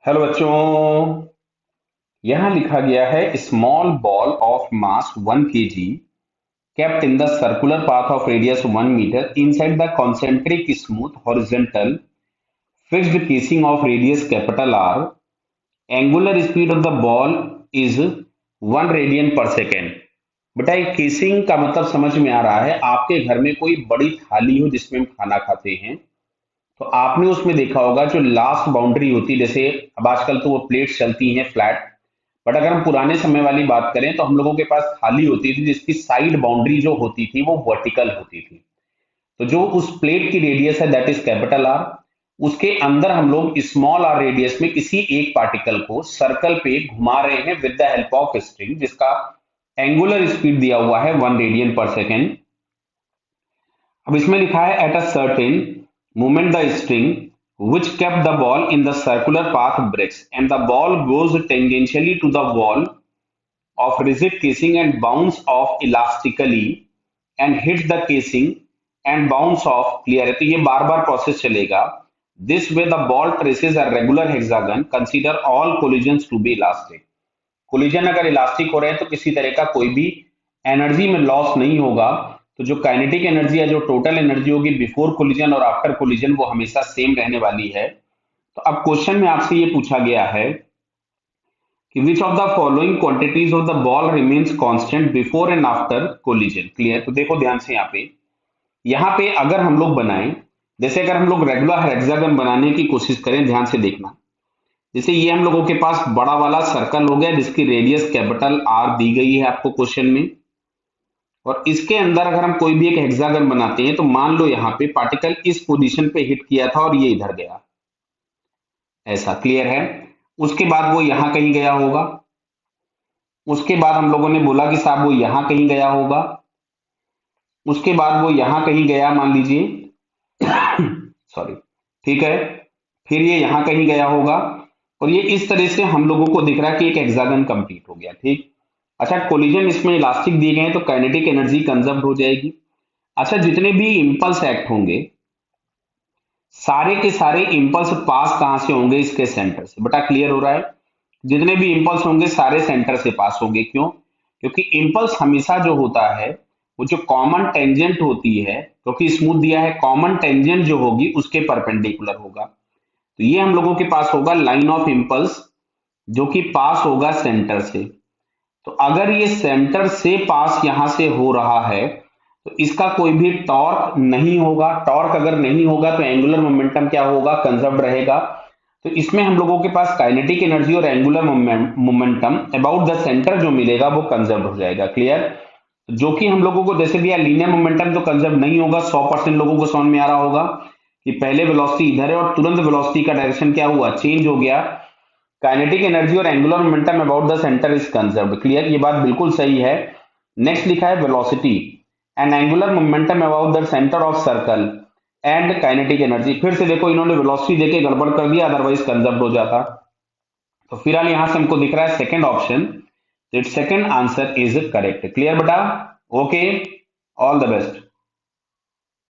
Hello बच्चों। यहाँ लिखा गया है small ball of mass 1 kg kept in the circular path of radius 1 meter inside the concentric smooth horizontal fixed casing of radius capital R. Angular speed of the ball is 1 radian per second. बेटा ये casing का मतलब समझ में आ रहा है। आपके घर में कोई बड़ी थाली हो जिसमें हम खाना खाते हैं, तो आपने उसमें देखा होगा जो लास्ट बाउंड्री होती है, जैसे अब आजकल तो वो प्लेट्स चलती हैं फ्लैट, बट अगर हम पुराने समय वाली बात करें तो हम लोगों के पास थाली होती थी जिसकी साइड बाउंड्री जो होती थी वो वर्टिकल होती थी। तो जो उस प्लेट की रेडियस है दैट इज कैपिटल आर, उसके अंदर हम लोग स्मॉल आर रेडियस में किसी एक पार्टिकल को सर्कल पे घुमा रहे हैं with the help of string, जिसका एंगुलर स्पीड दिया हुआ है 1 रेडियन पर सेकेंड। अब इसमें लिखा है at a certain moment the string which kept the ball in the circular path breaks and the ball goes tangentially to the wall of rigid casing and bounce off elastically and hits the casing and bounce off clear है। तो ये बार बार process चलेगा। this way the ball traces a regular hexagon, consider all collisions to be elastic। Collision अगर elastic हो रहे हैं तो किसी तरह का कोई भी एनर्जी में लॉस नहीं होगा। तो जो काइनेटिक एनर्जी या जो टोटल एनर्जी होगी बिफोर कोलिजन और आफ्टर कोलिजन वो हमेशा सेम रहने वाली है। तो अब क्वेश्चन में आपसे ये पूछा गया है कि which of the following quantities of the ball remains constant before and after collision. Clear. तो देखो ध्यान से यहाँ पे अगर हम लोग बनाएं, जैसे अगर हम लोग रेगुलर हेक्सागन बनाने की कोशिश करें, ध्यान से देखना। जैसे ये हम लोगों के पास बड़ा वाला सर्कल हो गया जिसकी रेडियस कैपिटल आर दी गई है आपको क्वेश्चन में, और इसके अंदर अगर हम कोई भी एक हेक्सागन बनाते हैं तो मान लो यहाँ पे पार्टिकल इस पोजीशन पे हिट किया था और ये इधर गया, ऐसा। क्लियर है। उसके बाद वो यहाँ कहीं गया होगा, उसके बाद हम लोगों ने बोला कि साहब वो यहाँ कहीं गया होगा, उसके बाद वो यहाँ कहीं गया मान लीजिए सॉरी, ठीक है, फिर ये यहाँ कहीं गया होगा, और ये इस तरह से हम लोगों को दिख रहा है कि एक हेक्सागन कंप्लीट हो गया। ठीक। अच्छा, कोलिजन इसमें इलास्टिक दिए गए हैं तो काइनेटिक एनर्जी कंजर्व हो जाएगी। अच्छा, जितने भी इंपल्स एक्ट होंगे सारे के सारे इंपल्स पास कहां से होंगे? इसके सेंटर से। बेटा क्लियर हो रहा है? जितने भी इंपल्स होंगे सारे सेंटर से पास होंगे। क्यों? क्योंकि इंपल्स हमेशा जो होता है वो जो कॉमन टेंजेंट होती है, क्योंकि स्मूथ दिया है, कॉमन टेंजेंट जो होगी उसके परपेंडिकुलर होगा। तो ये हम लोगों के पास होगा लाइन ऑफ इंपल्स जो कि पास होगा सेंटर से। तो अगर ये सेंटर से पास यहां से हो रहा है तो इसका कोई भी टॉर्क नहीं होगा। टॉर्क अगर नहीं होगा तो एंगुलर मोमेंटम क्या होगा? कंजर्व्ड रहेगा। तो इसमें हम लोगों के पास काइनेटिक एनर्जी और angular momentum about the centre जो मिलेगा वो कंजर्व हो जाएगा। क्लियर। जो कि हम लोगों को जैसे दिया लीनियर मोमेंटम तो कंजर्व नहीं होगा। 100% लोगों को समझ में आ रहा होगा कि पहले वेलोसिटी इधर है और तुरंत वेलोसिटी का डायरेक्शन क्या हुआ? चेंज हो गया। काइनेटिक एनर्जी और angular momentum about the centre is conserved. Clear, ये बात बिल्कुल सही है। नेक्स्ट लिखा है velocity and angular momentum about the centre of circle and kinetic energy. फिर से देखो इन्होंने वेलोसिटी देके गड़बड़ कर दिया, अदरवाइज कंजर्व्ड हो जाता। तो फिलहाल यहां से हमको दिख रहा है second option, it second answer is correct. Clear बेटा? Okay, all the best.